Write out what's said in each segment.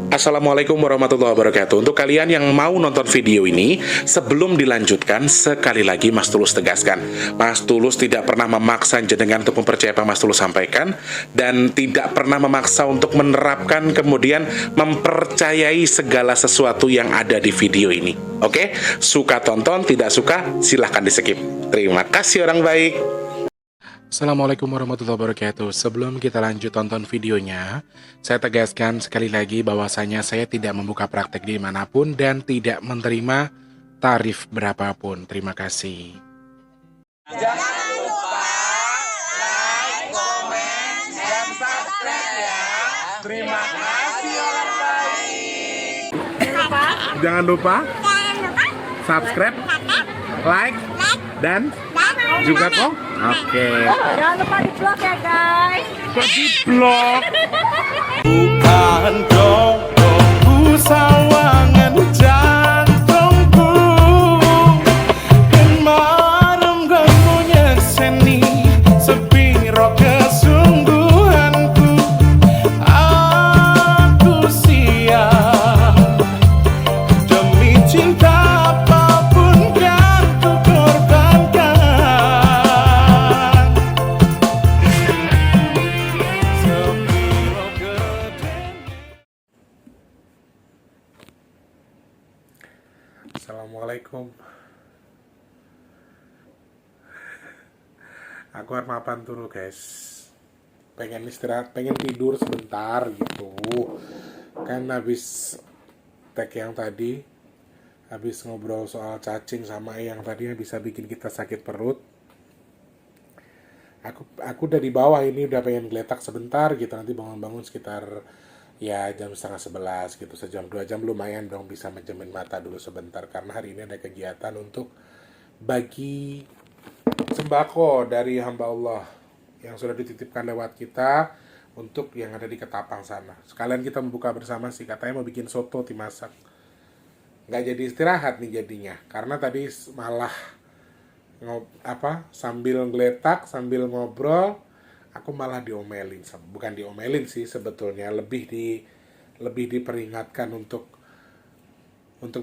Assalamualaikum warahmatullahi wabarakatuh. Untuk kalian yang mau nonton video ini, sebelum dilanjutkan, sekali lagi Mas Tulus tegaskan, Mas Tulus tidak pernah memaksa jenengan untuk mempercayai apa Mas Tulus sampaikan, dan tidak pernah memaksa untuk menerapkan kemudian mempercayai segala sesuatu yang ada di video ini. Oke? Suka tonton, tidak suka silahkan di skip. Terima kasih orang baik. Assalamualaikum warahmatullahi wabarakatuh. Sebelum kita lanjut tonton videonya, saya tegaskan sekali lagi bahwasanya saya tidak membuka praktek dimanapun dan tidak menerima tarif berapapun. Terima kasih. Jangan lupa like, komen, dan subscribe ya. Terima kasih orang baik. Jangan lupa subscribe, like, dan juga kok. Oke. Jangan lupa di vlog ya guys. Kok di vlog? Bukan jodohku sawangan jantungku, dan marem gamunya seni sepiro kesungguhanku. Aku siap demi cinta apapun kan ku korbankan. Sepiro gedenya. Assalamualaikum. Aku harus mapan dulu guys. Pengen istirahat, pengen tidur sebentar gitu. Kan habis tag yang tadi, habis ngobrol soal cacing sama yang tadinya bisa bikin kita sakit perut. Aku udah di bawah ini, udah pengen geletak sebentar gitu, nanti bangun-bangun sekitar ya jam setengah 11 gitu, sejam 2 jam lumayan dong bisa menjamin mata dulu sebentar, karena hari ini ada kegiatan untuk bagi sembako dari hamba Allah yang sudah dititipkan lewat kita untuk yang ada di Ketapang sana. Sekalian kita membuka bersama sih, katanya mau bikin soto dimasak. Nggak jadi istirahat nih jadinya, karena tadi malah sambil ngeletak sambil ngobrol aku malah diomelin. Bukan diomelin sih sebetulnya, lebih diperingatkan untuk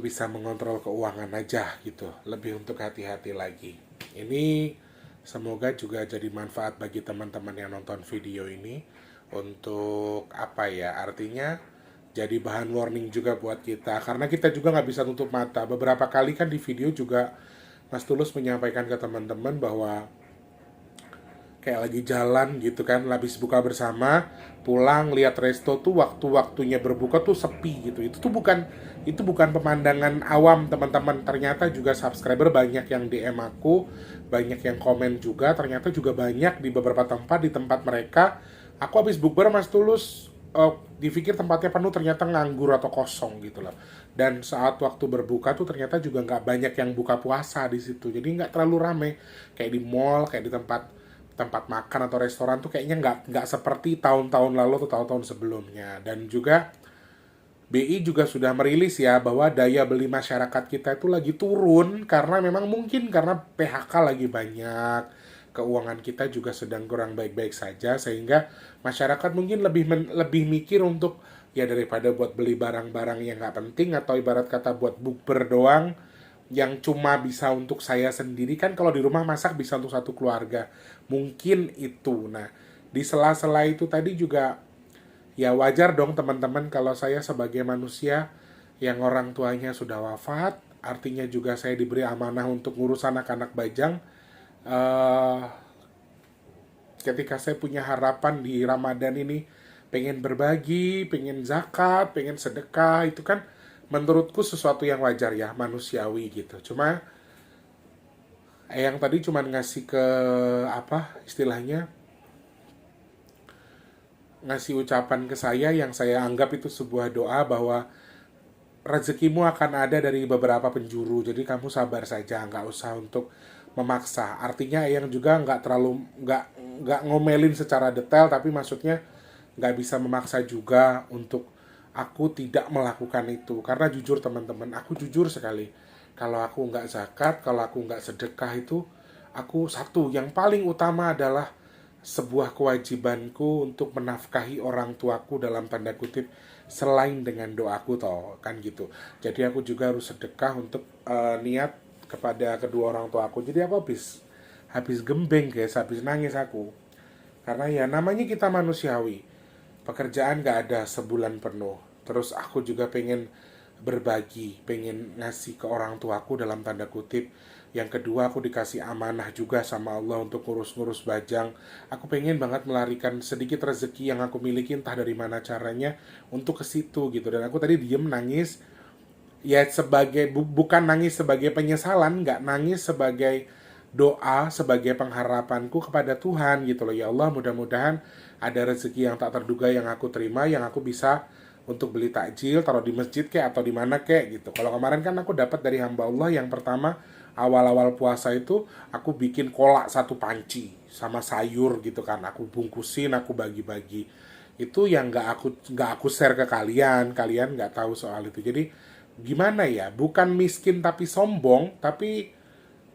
bisa mengontrol keuangan aja gitu, lebih untuk hati-hati lagi. Ini semoga juga jadi manfaat bagi teman-teman yang nonton video ini, untuk artinya jadi bahan warning juga buat kita, karena kita juga nggak bisa tutup mata. Beberapa kali kan di video juga Mas Tulus menyampaikan ke teman-teman bahwa kayak lagi jalan gitu kan, habis buka bersama, pulang lihat resto tuh waktu-waktunya berbuka tuh sepi gitu. Itu bukan pemandangan awam teman-teman. Ternyata juga subscriber banyak yang DM aku, banyak yang komen juga. Ternyata juga banyak di beberapa tempat, di tempat mereka aku habis bukber Mas Tulus, dipikir tempatnya penuh, ternyata nganggur atau kosong gitu loh. Dan saat waktu berbuka tuh ternyata juga nggak banyak yang buka puasa di situ, jadi nggak terlalu rame kayak di mall, kayak di tempat makan atau restoran tuh kayaknya nggak seperti tahun-tahun lalu atau tahun-tahun sebelumnya. Dan juga BI juga sudah merilis ya bahwa daya beli masyarakat kita itu lagi turun, karena memang mungkin karena PHK lagi banyak, keuangan kita juga sedang kurang baik-baik saja, sehingga masyarakat mungkin lebih mikir untuk ya daripada buat beli barang-barang yang nggak penting, atau ibarat kata buat bukber doang yang cuma bisa untuk saya sendiri, kan kalau di rumah masak bisa untuk satu keluarga, mungkin itu. Nah, di sela-sela itu tadi juga ya wajar dong teman-teman kalau saya sebagai manusia yang orang tuanya sudah wafat, artinya juga saya diberi amanah untuk ngurus anak-anak bajang. Ketika saya punya harapan di Ramadan ini, pengen berbagi, pengen zakat, pengen sedekah, itu kan menurutku sesuatu yang wajar ya, manusiawi gitu. Cuma yang tadi cuma ngasih ke istilahnya, ngasih ucapan ke saya yang saya anggap itu sebuah doa bahwa rezekimu akan ada dari beberapa penjuru, jadi kamu sabar saja, nggak usah untuk memaksa. Artinya yang juga nggak ngomelin secara detail, tapi maksudnya nggak bisa memaksa juga untuk aku tidak melakukan itu. Karena jujur teman-teman, aku jujur sekali, kalau aku nggak zakat, kalau aku nggak sedekah itu, aku satu yang paling utama adalah sebuah kewajibanku untuk menafkahi orang tuaku dalam tanda kutip selain dengan doaku toh kan gitu. Jadi aku juga harus sedekah untuk niat kepada kedua orang tua aku. Jadi aku habis gembeng guys, habis nangis aku. Karena ya namanya kita manusiawi. Pekerjaan gak ada sebulan penuh. Terus aku juga pengen berbagi, pengen ngasih ke orang tuaku dalam tanda kutip. Yang kedua aku dikasih amanah juga sama Allah untuk ngurus-ngurus bajang. Aku pengen banget melarikan sedikit rezeki yang aku miliki entah dari mana caranya untuk ke situ gitu. Dan aku tadi diem nangis ya sebagai bukan nangis sebagai penyesalan, nggak nangis sebagai doa, sebagai pengharapanku kepada Tuhan gitu loh. Ya Allah, mudah-mudahan ada rezeki yang tak terduga yang aku terima, yang aku bisa untuk beli takjil, taruh di masjid kek atau di mana kek gitu. Kalau kemarin kan aku dapat dari hamba Allah yang pertama awal-awal puasa itu aku bikin kolak satu panci sama sayur gitu kan, aku bungkusin, aku bagi-bagi. Itu yang nggak aku share ke kalian, kalian nggak tahu soal itu. Jadi gimana ya, bukan miskin tapi sombong, tapi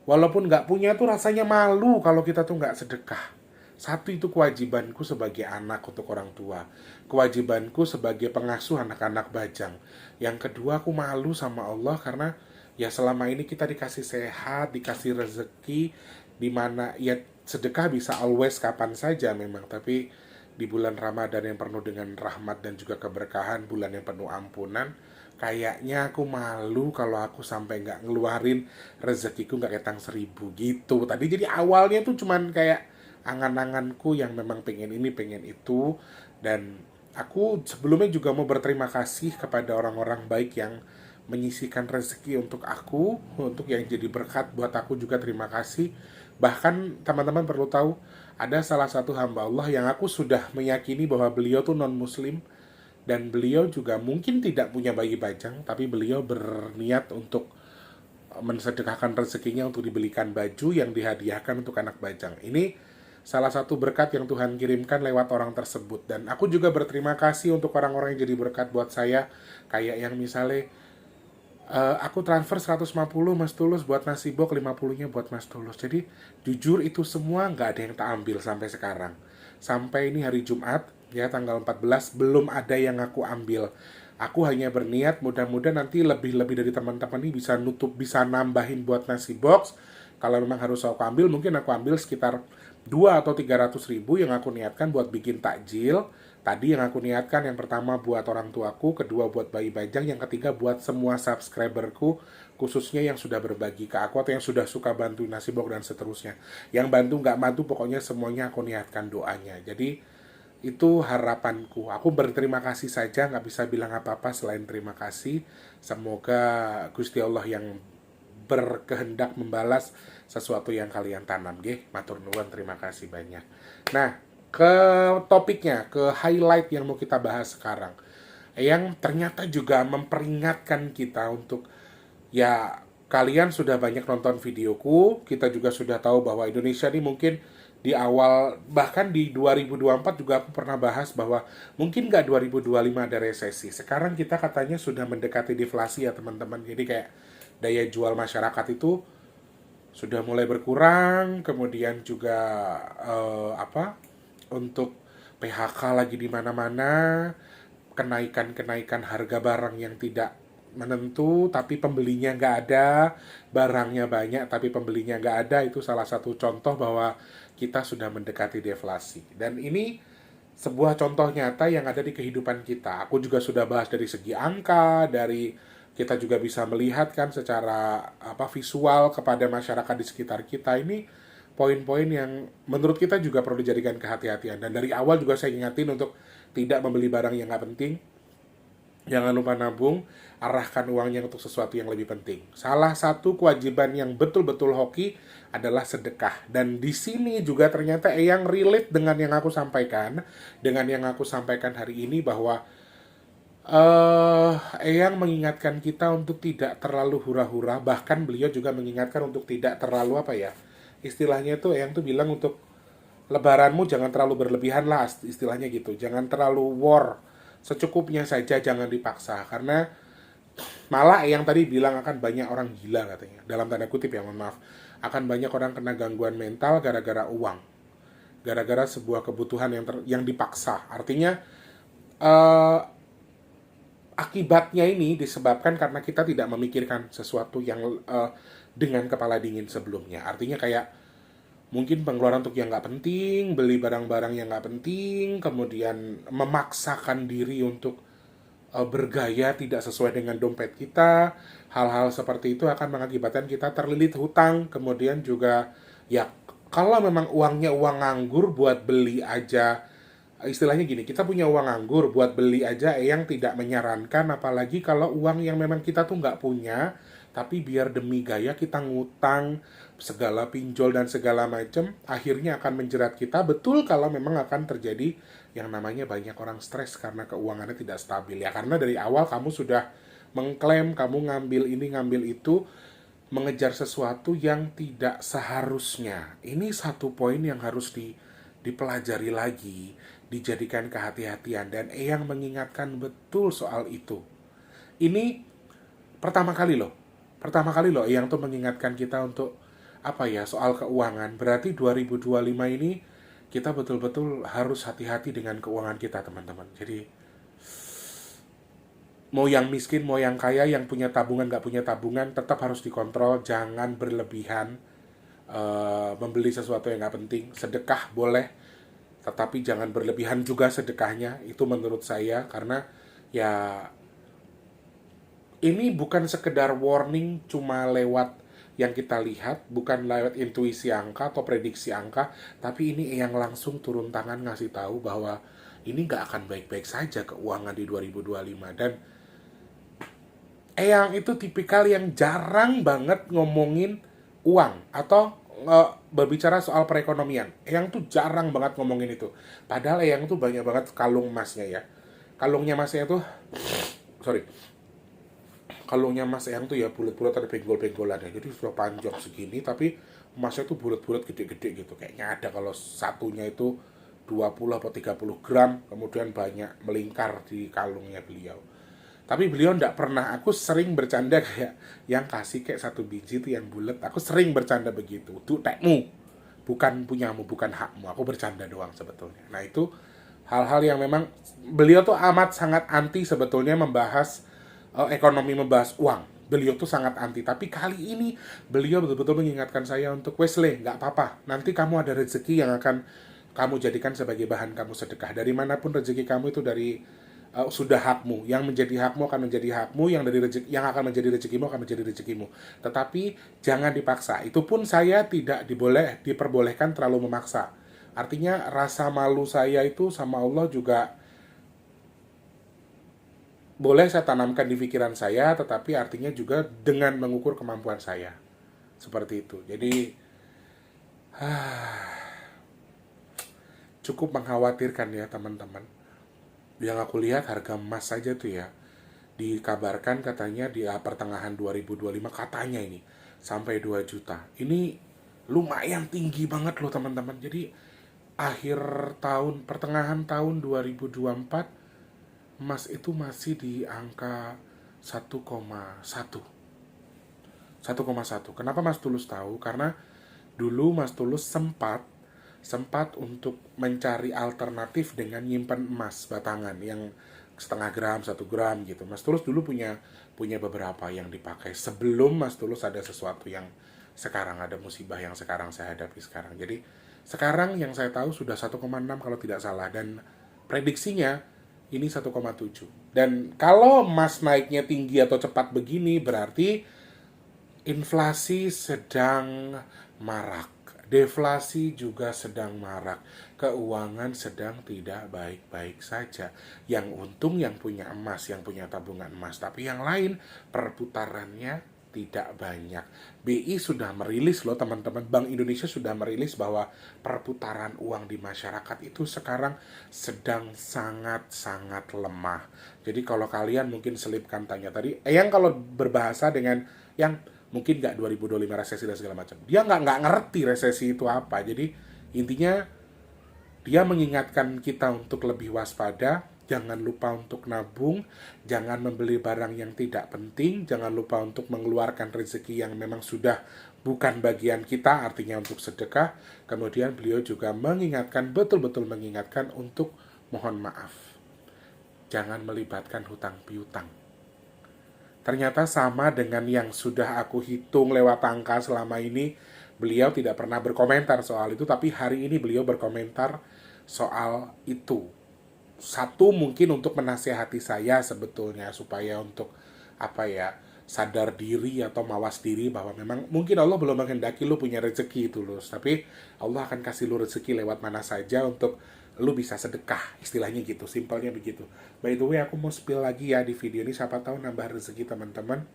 walaupun nggak punya tuh rasanya malu kalau kita tuh nggak sedekah. Satu, itu kewajibanku sebagai anak untuk orang tua, kewajibanku sebagai pengasuh anak-anak bajang. Yang kedua, aku malu sama Allah karena ya selama ini kita dikasih sehat, dikasih rezeki, dimana ya sedekah bisa always kapan saja memang, tapi di bulan Ramadan yang penuh dengan rahmat dan juga keberkahan, bulan yang penuh ampunan, kayaknya aku malu kalau aku sampai nggak ngeluarin rezekiku nggak ketang 1.000 gitu. Tadi jadi awalnya tuh cuman kayak angan-anganku yang memang pengen ini pengen itu. Dan aku sebelumnya juga mau berterima kasih kepada orang-orang baik yang menyisihkan rezeki untuk aku, untuk yang jadi berkat buat aku juga terima kasih. Bahkan teman-teman perlu tahu, ada salah satu hamba Allah yang aku sudah meyakini bahwa beliau tuh non muslim, dan beliau juga mungkin tidak punya bayi bajang, tapi beliau berniat untuk mensedekahkan rezekinya untuk dibelikan baju yang dihadiahkan untuk anak bajang. Ini salah satu berkat yang Tuhan kirimkan lewat orang tersebut. Dan aku juga berterima kasih untuk orang-orang yang jadi berkat buat saya. Kayak yang misalnya aku transfer 150 Mas Tulus buat nasi bok, 50-nya buat Mas Tulus. Jadi jujur itu semua nggak ada yang tak ambil sampai sekarang. Sampai ini hari Jumat, ya tanggal 14, belum ada yang aku ambil. Aku hanya berniat mudah-mudahan nanti lebih-lebih dari teman-teman ini bisa nutup, bisa nambahin buat nasi box. Kalau memang harus aku ambil, mungkin aku ambil sekitar 2 atau 300 ribu yang aku niatkan buat bikin takjil. Tadi yang aku niatkan yang pertama buat orang tuaku, kedua buat bayi bajang, yang ketiga buat semua subscriberku, khususnya yang sudah berbagi ke aku atau yang sudah suka bantu nasi box dan seterusnya. Yang bantu nggak bantu pokoknya semuanya aku niatkan doanya. Jadi itu harapanku. Aku berterima kasih saja, nggak bisa bilang apa-apa selain terima kasih. Semoga Gusti Allah yang berkehendak membalas sesuatu yang kalian tanam. Matur nuwun, terima kasih banyak. Nah, ke topiknya, ke highlight yang mau kita bahas sekarang, yang ternyata juga memperingatkan kita untuk, ya kalian sudah banyak nonton videoku, kita juga sudah tahu bahwa Indonesia ini mungkin di awal, bahkan di 2024 juga aku pernah bahas bahwa mungkin nggak 2025 ada resesi. Sekarang kita katanya sudah mendekati deflasi ya teman-teman. Jadi kayak daya jual masyarakat itu sudah mulai berkurang, kemudian juga untuk PHK lagi di mana-mana, kenaikan harga barang yang tidak menentu, tapi pembelinya nggak ada, barangnya banyak tapi pembelinya nggak ada. Itu salah satu contoh bahwa kita sudah mendekati deflasi. Dan ini sebuah contoh nyata yang ada di kehidupan kita. Aku juga sudah bahas dari segi angka, dari kita juga bisa melihat kan secara visual kepada masyarakat di sekitar kita. Ini poin-poin yang menurut kita juga perlu dijadikan kehati-hatian. Dan dari awal juga saya ingatin untuk tidak membeli barang yang nggak penting. Jangan lupa nabung, arahkan uangnya untuk sesuatu yang lebih penting. Salah satu kewajiban yang betul-betul hoki adalah sedekah. Dan di sini juga ternyata yang relate dengan yang aku sampaikan, hari ini bahwa Eyang mengingatkan kita untuk tidak terlalu hura-hura. Bahkan beliau juga mengingatkan untuk tidak terlalu istilahnya itu Eyang tuh bilang untuk lebaranmu jangan terlalu berlebihan lah, istilahnya gitu. Jangan terlalu war, secukupnya saja, jangan dipaksa. Karena malah Eyang tadi bilang akan banyak orang gila katanya, dalam tanda kutip ya, mohon maaf. Akan banyak orang kena gangguan mental gara-gara uang, gara-gara sebuah kebutuhan yang dipaksa. Artinya akibatnya ini disebabkan karena kita tidak memikirkan sesuatu yang dengan kepala dingin sebelumnya. Artinya kayak mungkin pengeluaran untuk yang nggak penting, beli barang-barang yang nggak penting, kemudian memaksakan diri untuk bergaya tidak sesuai dengan dompet kita. Hal-hal seperti itu akan mengakibatkan kita terlilit hutang. Kemudian juga ya kalau memang uangnya uang nganggur buat beli aja, istilahnya gini, kita punya uang nganggur buat beli aja yang tidak menyarankan, apalagi kalau uang yang memang kita tuh nggak punya, tapi biar demi gaya kita ngutang segala pinjol dan segala macam, akhirnya akan menjerat kita. Betul kalau memang akan terjadi yang namanya banyak orang stres karena keuangannya tidak stabil ya, karena dari awal kamu sudah mengklaim kamu ngambil ini ngambil itu, mengejar sesuatu yang tidak seharusnya. Ini satu poin yang harus dipelajari lagi, dijadikan kehati-hatian, dan Eyang mengingatkan betul soal itu. Ini pertama kali loh Eyang tuh mengingatkan kita untuk apa ya, soal keuangan. Berarti 2025 ini kita betul-betul harus hati-hati dengan keuangan kita, teman-teman. Jadi mau yang miskin, mau yang kaya, yang punya tabungan, nggak punya tabungan, tetap harus dikontrol. Jangan berlebihan membeli sesuatu yang nggak penting. Sedekah boleh, tetapi jangan berlebihan juga sedekahnya. Itu menurut saya, karena ya ini bukan sekedar warning cuma lewat yang kita lihat, bukan lewat intuisi angka atau prediksi angka, tapi ini yang langsung turun tangan ngasih tahu bahwa ini nggak akan baik-baik saja keuangan di 2025. Dan Eyang itu tipikal yang jarang banget ngomongin uang atau berbicara soal perekonomian. Eyang tuh jarang banget ngomongin itu. Padahal Eyang tuh banyak banget kalung emasnya ya. Kalungnya emasnya tuh, kalungnya Mas Eyang tuh ya bulat-bulat, ada benggol-benggolannya. Jadi sudah panjang segini, tapi emasnya tuh bulat-bulat gede-gede gitu. Kayaknya ada kalau satunya itu 20 atau 30 gram, kemudian banyak melingkar di kalungnya beliau. Tapi beliau nggak pernah, aku sering bercanda kayak yang kasih kayak satu biji tuh yang bulat. Aku sering bercanda begitu. Itu tekmu, bukan punyamu, bukan hakmu. Aku bercanda doang sebetulnya. Nah itu hal-hal yang memang beliau tuh amat sangat anti sebetulnya membahas ekonomi, membahas uang. Beliau tuh sangat anti. Tapi kali ini beliau betul-betul mengingatkan saya untuk Wesley, nggak apa-apa. Nanti kamu ada rezeki yang akan kamu jadikan sebagai bahan kamu sedekah. Dari manapun rezeki kamu itu dari sudah hakmu. Yang menjadi hakmu akan menjadi hakmu, yang akan menjadi rezekimu akan menjadi rezekimu. Tetapi jangan dipaksa. Itu pun saya tidak diperbolehkan terlalu memaksa. Artinya rasa malu saya itu sama Allah juga boleh saya tanamkan di pikiran saya, tetapi artinya juga dengan mengukur kemampuan saya. Seperti itu. Jadi cukup mengkhawatirkan ya teman-teman. Yang aku lihat harga emas saja tuh ya, dikabarkan katanya di pertengahan 2025 katanya ini sampai 2 juta. Ini lumayan tinggi banget loh teman-teman. Jadi akhir tahun, pertengahan tahun 2024 emas itu masih di angka 1,1. Kenapa Mas Tulus tahu? Karena dulu Mas Tulus sempat untuk mencari alternatif dengan nyimpan emas batangan yang setengah gram, 1 gram gitu. Mas Tulus dulu punya beberapa yang dipakai sebelum Mas Tulus ada sesuatu yang sekarang, ada musibah yang sekarang saya hadapi sekarang. Jadi sekarang yang saya tahu sudah 1,6 kalau tidak salah, dan prediksinya ini 1,7. Dan kalau emas naiknya tinggi atau cepat begini, berarti inflasi sedang marak. Deflasi juga sedang marak. Keuangan sedang tidak baik-baik saja. Yang untung yang punya emas, yang punya tabungan emas. Tapi yang lain perputarannya tidak banyak. BI sudah merilis loh teman-teman. Bank Indonesia sudah merilis bahwa perputaran uang di masyarakat itu sekarang sedang sangat-sangat lemah. Jadi kalau kalian mungkin selipkan tanya tadi, yang kalau berbahasa dengan yang mungkin nggak 2025 resesi dan segala macam, dia nggak ngerti resesi itu apa. Jadi intinya dia mengingatkan kita untuk lebih waspada, jangan lupa untuk nabung, jangan membeli barang yang tidak penting, jangan lupa untuk mengeluarkan rezeki yang memang sudah bukan bagian kita, artinya untuk sedekah. Kemudian beliau juga mengingatkan, betul-betul mengingatkan untuk mohon maaf. jangan melibatkan hutang piutang. Ternyata sama dengan yang sudah aku hitung lewat angka selama ini, beliau tidak pernah berkomentar soal itu, tapi hari ini beliau berkomentar soal itu. Satu, mungkin untuk menasihati saya sebetulnya supaya untuk sadar diri atau mawas diri bahwa memang mungkin Allah belum menghendaki lu punya rezeki itu loh, tapi Allah akan kasih lu rezeki lewat mana saja untuk lu bisa sedekah, istilahnya gitu, simpelnya begitu. By the way, aku mau spill lagi ya di video ini, siapa tahu nambah rezeki teman-teman,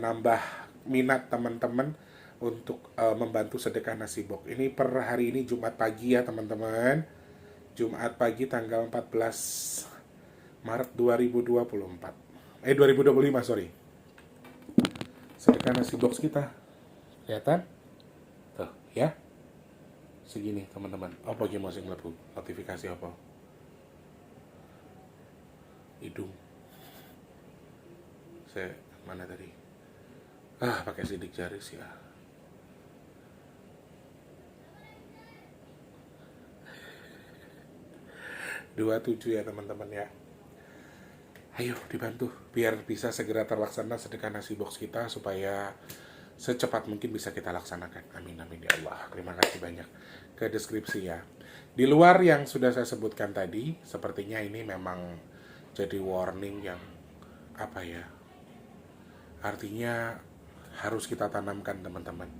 nambah minat teman-teman untuk membantu sedekah nasi box. Ini per hari ini Jumat pagi ya teman-teman, Jumat pagi tanggal 14 Maret 2025, sorry. Sedekah nasi box kita, kelihatan? Tuh, ya. Segini teman-teman. Apa yang masih melebu? Notifikasi apa? Hidung. Saya mana tadi? Pakai sidik jari sih ya. Dua 27 ya teman-teman ya. Ayo dibantu biar bisa segera terlaksana sedekah nasi box kita supaya secepat mungkin bisa kita laksanakan. Amin amin ya Allah. Terima kasih banyak. Ke deskripsi ya. Di luar yang sudah saya sebutkan tadi, sepertinya ini memang jadi warning yang artinya harus kita tanamkan teman-teman.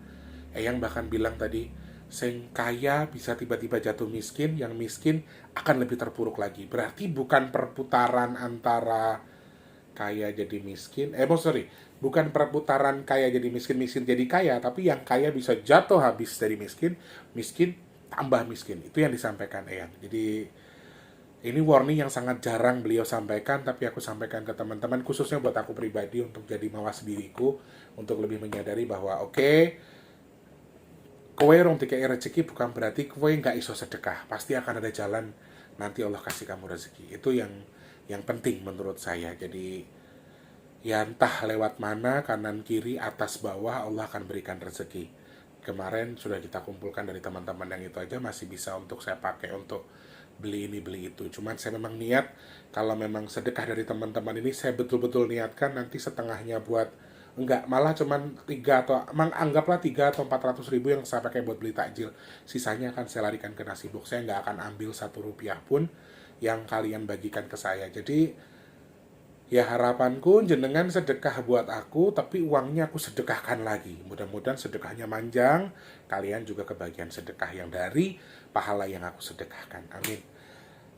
Yang bahkan bilang tadi, sing kaya bisa tiba-tiba jatuh miskin, yang miskin akan lebih terpuruk lagi. Berarti bukan perputaran antara kaya jadi miskin, bukan perputaran kaya jadi miskin, miskin jadi kaya, tapi yang kaya bisa jatuh habis dari miskin, miskin tambah miskin. Itu yang disampaikan Eyang. Jadi ini warning yang sangat jarang beliau sampaikan, tapi aku sampaikan ke teman-teman, khususnya buat aku pribadi untuk jadi mawas diriku, untuk lebih menyadari bahwa kowe rong dikai rezeki bukan berarti kowe nggak iso sedekah. Pasti akan ada jalan, nanti Allah kasih kamu rezeki. Itu yang penting menurut saya. Jadi ya entah lewat mana, kanan kiri atas bawah, Allah akan berikan rezeki. Kemarin sudah kita kumpulkan dari teman-teman yang itu aja, masih bisa untuk saya pakai untuk beli ini beli itu. Cuman saya memang niat kalau memang sedekah dari teman-teman ini saya betul-betul niatkan nanti setengahnya buat malah cuman 3 atau anggaplah 3 atau 400 ribu yang saya pakai buat beli takjil. Sisanya akan saya larikan ke nasi box. Saya nggak akan ambil 1 rupiah pun yang kalian bagikan ke saya. Jadi ya harapanku jenengan sedekah buat aku, tapi uangnya aku sedekahkan lagi. Mudah-mudahan sedekahnya manjang, kalian juga kebagian sedekah yang dari pahala yang aku sedekahkan. Amin.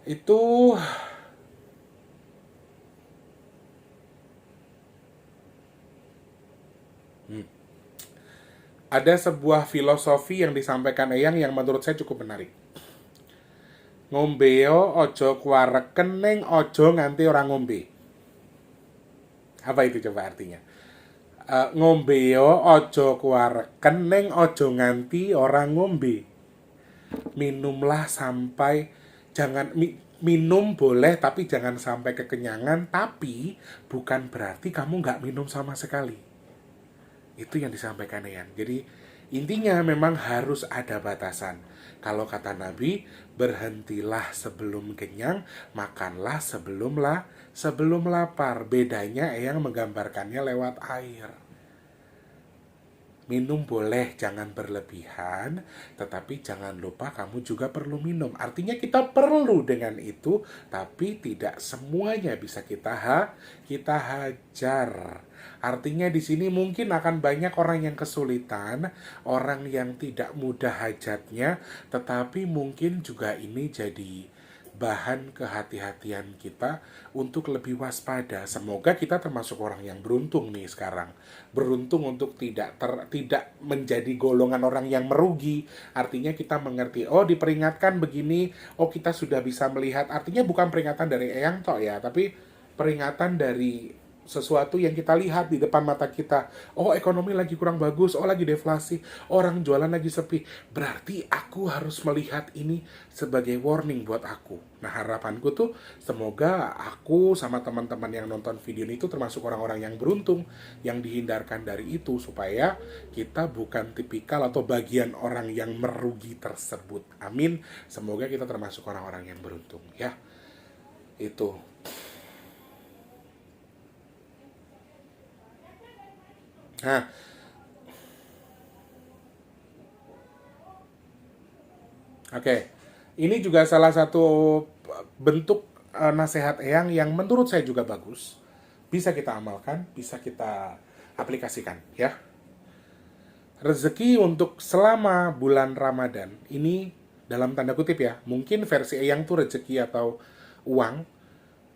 Itu ada sebuah filosofi yang disampaikan Eyang yang menurut saya cukup menarik. Ngombeo ojo kuareken ning ojo nganti orang ngombe. Apa itu coba artinya? Ngombeo ojo kuareken ning ojo nganti orang ngombe. Minumlah sampai minum boleh tapi jangan sampai kekenyangan, tapi bukan berarti kamu nggak minum sama sekali. Itu yang disampaikan Eyang. Jadi intinya memang harus ada batasan. Kalau kata Nabi, berhentilah sebelum kenyang, makanlah sebelum lapar. Bedanya Eyang menggambarkannya lewat air. Minum boleh, jangan berlebihan, tetapi jangan lupa kamu juga perlu minum. Artinya kita perlu dengan itu, tapi tidak semuanya bisa kita hajar. Artinya di sini mungkin akan banyak orang yang kesulitan, orang yang tidak mudah hajatnya, tetapi mungkin juga ini jadi bahan kehati-hatian kita untuk lebih waspada. Semoga kita termasuk orang yang beruntung nih sekarang. Beruntung untuk tidak menjadi golongan orang yang merugi. Artinya kita mengerti, diperingatkan begini, kita sudah bisa melihat. Artinya bukan peringatan dari Eyang tok ya, tapi peringatan dari sesuatu yang kita lihat di depan mata kita. Ekonomi lagi kurang bagus, lagi deflasi, orang jualan lagi sepi. Berarti aku harus melihat ini sebagai warning buat aku. Nah, harapanku tuh semoga aku sama teman-teman yang nonton video ini tuh termasuk orang-orang yang beruntung, yang dihindarkan dari itu, supaya kita bukan tipikal atau bagian orang yang merugi tersebut. Amin. Semoga kita termasuk orang-orang yang beruntung ya. Itu Nah, oke. Ini juga salah satu bentuk nasihat Eyang yang menurut saya juga bagus. Bisa kita amalkan, bisa kita aplikasikan ya. Rezeki untuk selama bulan Ramadan ini dalam tanda kutip ya, mungkin versi Eyang tuh rezeki atau uang,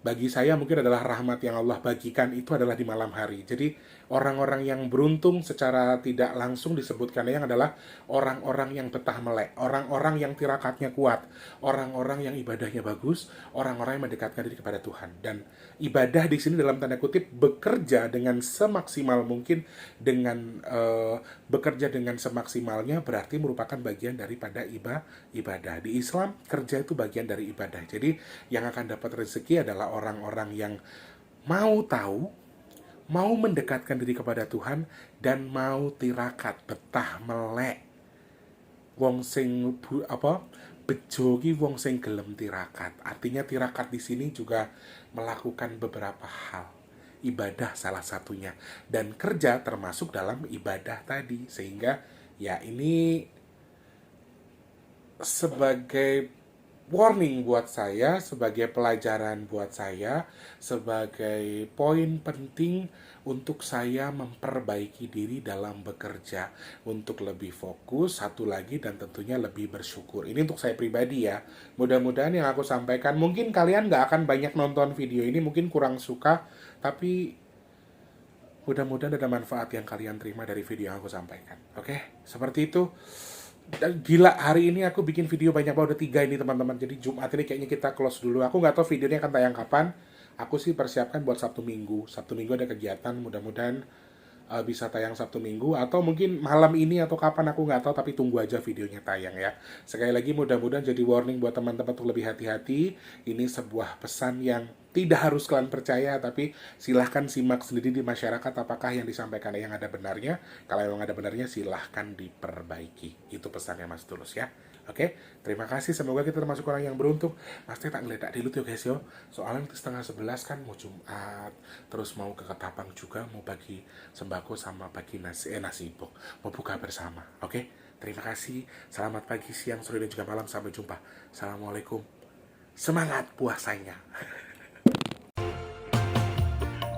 bagi saya mungkin adalah rahmat yang Allah bagikan itu adalah di malam hari. Jadi orang-orang yang beruntung secara tidak langsung disebutkan yang adalah orang-orang yang betah melek, orang-orang yang tirakatnya kuat, orang-orang yang ibadahnya bagus, orang-orang yang mendekatkan diri kepada Tuhan. Dan ibadah di sini dalam tanda kutip bekerja dengan semaksimal mungkin, dengan bekerja dengan semaksimalnya berarti merupakan bagian daripada ibadah. Di Islam kerja itu bagian dari ibadah. Jadi yang akan dapat rezeki adalah orang-orang yang mau tahu, mau mendekatkan diri kepada Tuhan, dan mau tirakat, betah melek. Wong sing bejo ki wong sing gelem tirakat. Artinya tirakat di sini juga melakukan beberapa hal. Ibadah salah satunya, dan kerja termasuk dalam ibadah tadi. Sehingga ya ini sebagai warning buat saya, sebagai pelajaran buat saya, sebagai poin penting untuk saya memperbaiki diri dalam bekerja, untuk lebih fokus, satu lagi, dan tentunya lebih bersyukur. Ini untuk saya pribadi ya. Mudah-mudahan yang aku sampaikan, mungkin kalian nggak akan banyak nonton video ini, mungkin kurang suka, tapi mudah-mudahan ada manfaat yang kalian terima dari video yang aku sampaikan. Oke, seperti itu. Dan gila, hari ini aku bikin video banyak banget, udah 3 ini teman-teman. Jadi Jumat ini kayaknya kita close dulu. Aku nggak tahu videonya akan tayang kapan. Aku sih persiapkan buat Sabtu Minggu. Sabtu Minggu ada kegiatan, mudah-mudahan bisa tayang Sabtu Minggu. Atau mungkin malam ini atau kapan aku nggak tahu, tapi tunggu aja videonya tayang ya. Sekali lagi mudah-mudahan jadi warning buat teman-teman untuk lebih hati-hati. Ini sebuah pesan yang tidak harus kalian percaya, tapi silahkan simak sendiri di masyarakat apakah yang disampaikan yang ada benarnya. Kalau yang ada benarnya silahkan diperbaiki. Itu pesannya Mas Tulus ya. Oke, terima kasih. Semoga kita termasuk orang yang beruntung. Mas Teh tak ngeledak dulu tuh guys yo. Soalnya nanti 10:30 kan mau Jumat, terus mau ke Ketapang juga, mau bagi sembako sama bagi nasi bok, mau buka bersama. Oke, terima kasih. Selamat pagi, siang, sore, dan juga malam. Sampai jumpa. Assalamualaikum. Semangat puasanya.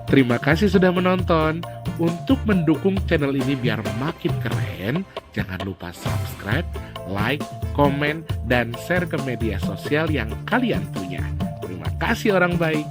Terima kasih sudah menonton. Untuk mendukung channel ini biar makin keren, jangan lupa subscribe, like, komen, dan share ke media sosial yang kalian punya. Terima kasih orang baik.